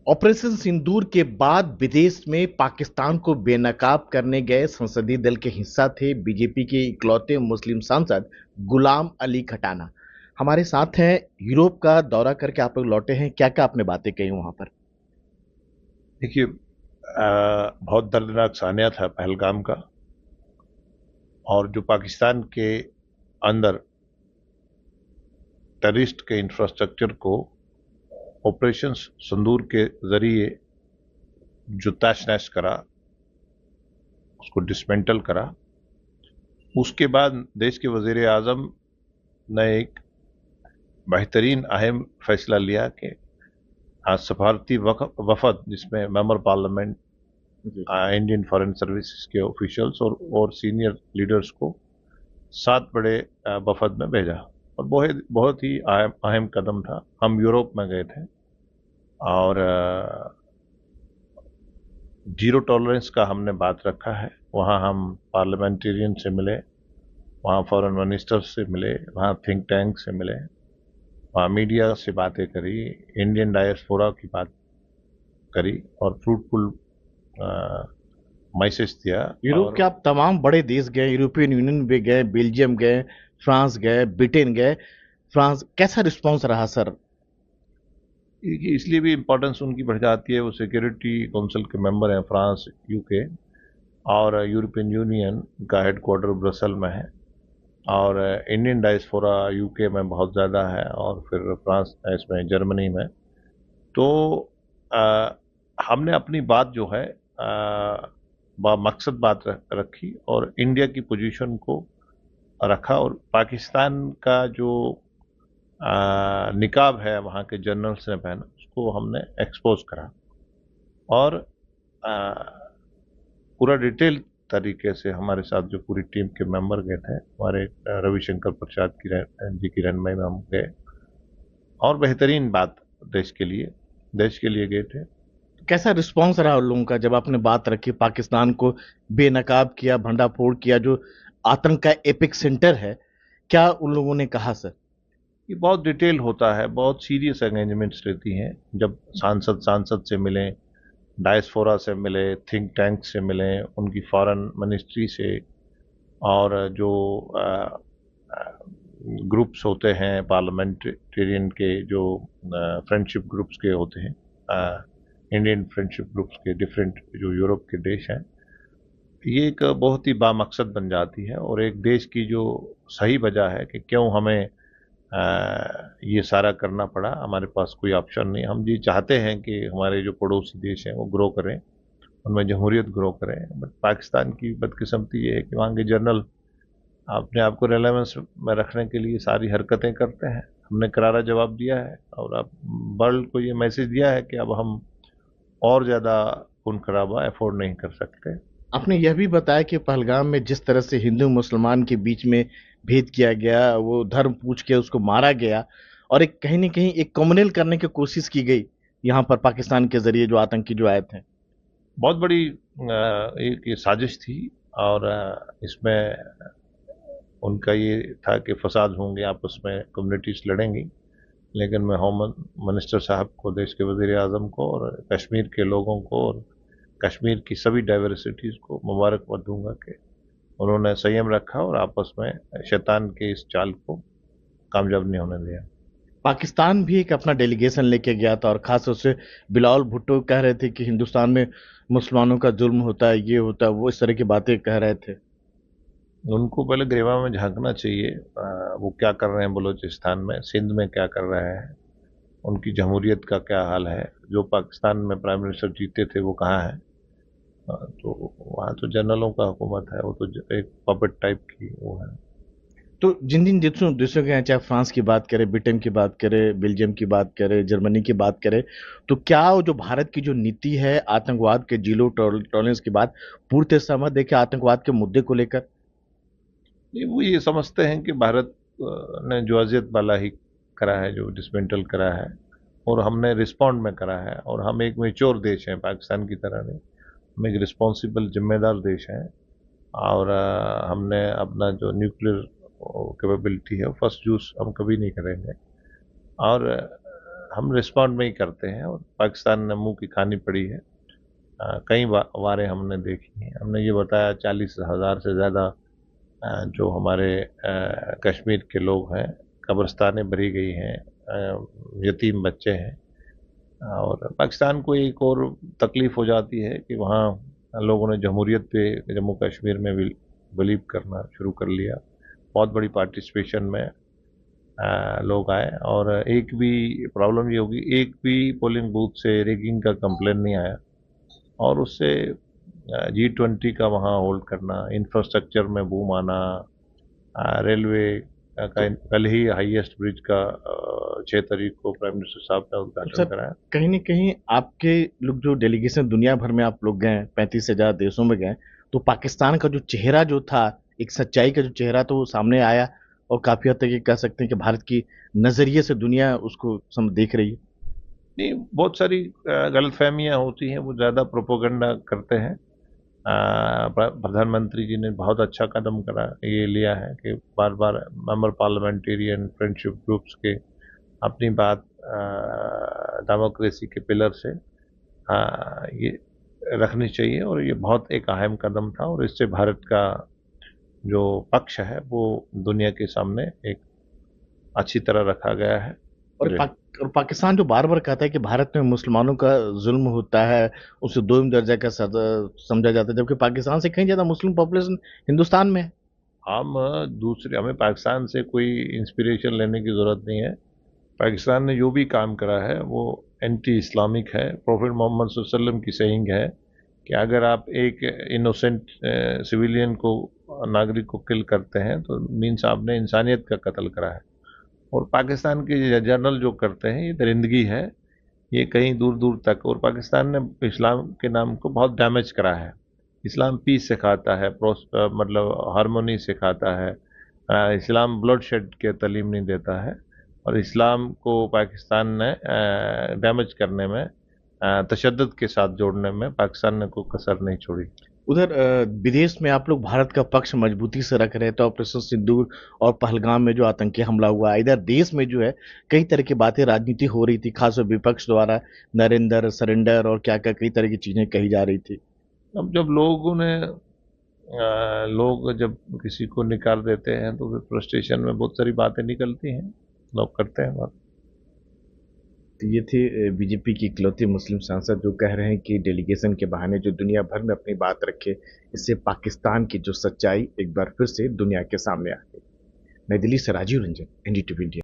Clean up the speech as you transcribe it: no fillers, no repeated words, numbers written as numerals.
Operation सिंदूर के बाद विदेश में पाकिस्तान को बेनकाब करने गए संसदीय दल के हिस्सा थे बीजेपी के इकलौते मुस्लिम सांसद गुलाम अली खटाना। हमारे साथ हैं। यूरोप का दौरा करके आप लोग लौटे हैं, क्या क्या आपने बातें कही वहां पर? देखिए, बहुत दर्दनाक सानिया था पहलगाम का। और जो पाकिस्तान के अंदर टेररिस्ट के इंफ्रास्ट्रक्चर को ऑपरेशन संदूर के जरिए जो तहस नहस करा, उसको डिसमेंटल करा। उसके बाद देश के वजीर आजम ने एक बेहतरीन अहम फैसला लिया कि आज सफारती वफद, जिसमें मेंबर पार्लियामेंट, जी। इंडियन फॉरेन सर्विसेज के ऑफिशियल्स और सीनियर लीडर्स को 7 बड़े वफद में भेजा। और बहुत बहुत ही अहम कदम था। हम यूरोप में गए थे और जीरो टॉलरेंस का हमने बात रखा है। वहाँ हम पार्लियामेंटेरियन से मिले, वहाँ फॉरेन मिनिस्टर से मिले, वहाँ थिंक टैंक से मिले, वहाँ मीडिया से बातें करी, इंडियन डायस्पोरा की बात करी और फ्रूटफुल मैसेज दिया। यूरोप और के आप तमाम बड़े देश गए, यूरोपियन यूनियन भी गए, बेल्जियम गए, फ्रांस गए, ब्रिटेन गए। फ्रांस कैसा रिस्पॉन्स रहा सर? इसलिए भी इम्पोर्टेंस उनकी बढ़ जाती है, वो सिक्योरिटी काउंसिल के मेंबर हैं, फ्रांस, यूके और यूरोपियन यूनियन का हेडक्वार्टर ब्रसल में है। और इंडियन डायस्पोरा यूके में बहुत ज़्यादा है और फिर फ्रांस इसमें, जर्मनी में। तो आ, हमने अपनी बात जो है मकसद बात रखी और इंडिया की पोजीशन को रखा। और पाकिस्तान का जो निकाब है वहाँ के जनरल्स ने पहना, उसको हमने एक्सपोज करा। और आ, पूरा डिटेल तरीके से हमारे साथ जो पूरी टीम के मेंबर गए थे, हमारे रविशंकर प्रसाद जी की रहनुमाई में हम गए और बेहतरीन बात देश के लिए गए थे। कैसा रिस्पॉन्स रहा उन लोगों का जब आपने बात रखी, पाकिस्तान को बेनकाब किया, भंडाफोड़ किया, जो आतंक का एपिक सेंटर है? क्या उन लोगों ने कहा सर? ये बहुत डिटेल होता है, बहुत सीरियस एंगेजमेंट्स रहती हैं। जब सांसद सांसद से मिले, डायस्पोरा से मिले, थिंक टैंक से मिले, उनकी फॉरेन मिनिस्ट्री से, और जो ग्रुप्स होते हैं पार्लियामेंटेरियन के, जो फ्रेंडशिप ग्रुप्स के होते हैं, इंडियन फ्रेंडशिप ग्रुप्स के डिफरेंट जो यूरोप के देश हैं, ये एक बहुत ही बामकसद बन जाती है। और एक देश की जो सही वजह है कि क्यों हमें ये सारा करना पड़ा, हमारे पास कोई ऑप्शन नहीं। हम ये चाहते हैं कि हमारे जो पड़ोसी देश हैं वो ग्रो करें, उनमें जमहूरियत ग्रो करें। बट पाकिस्तान की बदकिस्मती ये है कि वहाँ के जनरल अपने आप को रेलेवेंस में रखने के लिए सारी हरकतें करते हैं। हमने करारा जवाब दिया है और अब वर्ल्ड को ये मैसेज दिया है कि अब हम और ज़्यादा खून खराबा अफोर्ड नहीं कर सकते। आपने यह भी बताया कि पहलगाम में जिस तरह से हिंदू मुसलमान के बीच में भेद किया गया, वो धर्म पूछ के उसको मारा गया, और एक कहीं न कहीं एक कम्युनल करने की कोशिश की गई यहाँ पर पाकिस्तान के ज़रिए जो आतंकी जो आए थे। बहुत बड़ी एक ये साजिश थी। और इसमें उनका ये था कि फसाद होंगे, आपस में कम्युनिटीज लड़ेंगी। लेकिन मैं होम मिनिस्टर साहब को, देश के वजीर आजम को और कश्मीर के लोगों को और कश्मीर की सभी डाइवर्सिटीज़ को मुबारकबाद दूंगा कि उन्होंने संयम रखा और आपस में शैतान के इस चाल को कामयाब नहीं होने दिया। पाकिस्तान भी एक अपना डेलीगेशन लेके गया था, और खास तौर से बिलावल भुट्टो कह रहे थे कि हिंदुस्तान में मुसलमानों का जुल्म होता है, ये होता है, वो इस तरह की बातें कह रहे थे। उनको पहले ग्रेवा में झांकना चाहिए। वो क्या कर रहे हैं बलूचिस्तान में, सिंध में क्या कर रहे हैं, उनकी जमहूरियत का क्या हाल है। जो पाकिस्तान में प्राइम मिनिस्टर जीते थे वो कहाँ है? तो वहाँ तो जनरलों का हुकूमत है, वो तो एक पपेट टाइप की वो है। तो जिन जिन देशों देशों के हैं, चाहे फ्रांस की बात करें, ब्रिटेन की बात करें, बेल्जियम की बात करें, जर्मनी की बात करें, तो क्या वो जो भारत की जो नीति है आतंकवाद के जीरो टॉलरेंस की बात, पूर्ण सहमत देखिए आतंकवाद के मुद्दे को लेकर? नहीं, वो ये समझते हैं कि भारत ने जो अजियत वाला ही करा है, जो डिसमेंटल करा है, और हमने रिस्पॉन्ड में करा है। और हम एक मेच्योर देश हैं, पाकिस्तान की तरह नहीं। हम एक रिस्पॉन्सिबल जिम्मेदार देश हैं। और हमने अपना जो न्यूक्लियर कैपेबिलिटी है, फर्स्ट यूज हम कभी नहीं करेंगे। और हम रिस्पॉन्ड नहीं करते हैं और पाकिस्तान ने मुंह की खानी पड़ी है। कई वारें हमने देखी हैं। हमने ये बताया 40,000 से ज़्यादा जो हमारे कश्मीर के लोग हैं, कब्रिस्तानें भरी गई हैं, यतीम बच्चे हैं। और पाकिस्तान को एक और तकलीफ हो जाती है कि वहाँ लोगों ने जमहूरियत पे जम्मू कश्मीर में बिलीव करना शुरू कर लिया। बहुत बड़ी पार्टिसिपेशन में लोग आए और एक भी प्रॉब्लम ये होगी, एक भी पोलिंग बूथ से रेगिंग का कंप्लेन नहीं आया। और उससे G20 का वहाँ होल्ड करना, इंफ्रास्ट्रक्चर में बूम आना, रेलवे का कल ही हाईएस्ट ब्रिज का 6 तारीख को प्राइम मिनिस्टर साहब ने उद्घाटन कराया। कहीं न कहीं आपके लोग जो डेलीगेशन दुनिया भर में आप लोग गए, 35 से ज़्यादा देशों में गए, तो पाकिस्तान का जो चेहरा जो था, एक सच्चाई का जो चेहरा था वो सामने आया और काफ़ी हद तक ये कह सकते हैं कि भारत की नज़रिए से दुनिया उसको देख रही है। नहीं, बहुत सारी गलतफहमियां होती हैं, वो ज़्यादा प्रोपोगंडा करते हैं। प्रधानमंत्री जी ने बहुत अच्छा कदम ये लिया है कि बार बार मेंबर पार्लियामेंटेरियन फ्रेंडशिप ग्रुप्स के अपनी बात डेमोक्रेसी के पिलर से ये रखनी चाहिए और ये बहुत एक अहम कदम था और इससे भारत का जो पक्ष है वो दुनिया के सामने एक अच्छी तरह रखा गया है। और पाकिस्तान जो बार-बार कहता है कि भारत में मुसलमानों का ज़ुल्म होता है, उसे दोयम दर्जा का समझा जाता है, जबकि पाकिस्तान से कहीं ज़्यादा मुस्लिम पॉपुलेशन हिंदुस्तान में है। हमें पाकिस्तान से कोई इंस्पिरेशन लेने की ज़रूरत नहीं है। पाकिस्तान ने जो भी काम करा है वो एंटी इस्लामिक है। प्रॉफेट मोहम्मद सल्लल्लाहु अलैहि वसल्लम की सेइंग है कि अगर आप एक इनोसेंट सिविलियन को, नागरिक को किल करते हैं तो मीन्स आपने इंसानियत का कत्ल करा है। और पाकिस्तान के जनरल जो करते हैं ये दरिंदगी है, ये कहीं दूर दूर तक। और पाकिस्तान ने इस्लाम के नाम को बहुत डैमेज करा है। इस्लाम पीस सिखाता है, मतलब हारमोनी सिखाता है। इस्लाम ब्लड शेड के तालीम नहीं देता है और इस्लाम को पाकिस्तान ने डैमेज करने में, तशद्दुद के साथ जोड़ने में पाकिस्तान ने कोई कसर नहीं छोड़ी। उधर विदेश में आप लोग भारत का पक्ष मजबूती से रख रहे थे। ऑपरेशन सिंदूर और पहलगाम में जो आतंकी हमला हुआ, इधर देश में जो है कई तरह की बातें, राजनीति हो रही थी, खासकर विपक्ष द्वारा नरेंद्र सरेंडर और क्या क्या कई तरह की चीजें कही जा रही थी। अब जब लोग जब किसी को निकाल देते हैं तो फिर फ्रस्ट्रेशन में बहुत सारी बातें निकलती हैं, लोग करते हैं बात। तो ये थे बीजेपी की इकलौती मुस्लिम सांसद जो कह रहे हैं कि डेलीगेशन के बहाने जो दुनिया भर में अपनी बात रखे, इससे पाकिस्तान की जो सच्चाई एक बार फिर से दुनिया के सामने आ गई। नई दिल्ली से राजीव रंजन, एनडीटीवी इंडिया।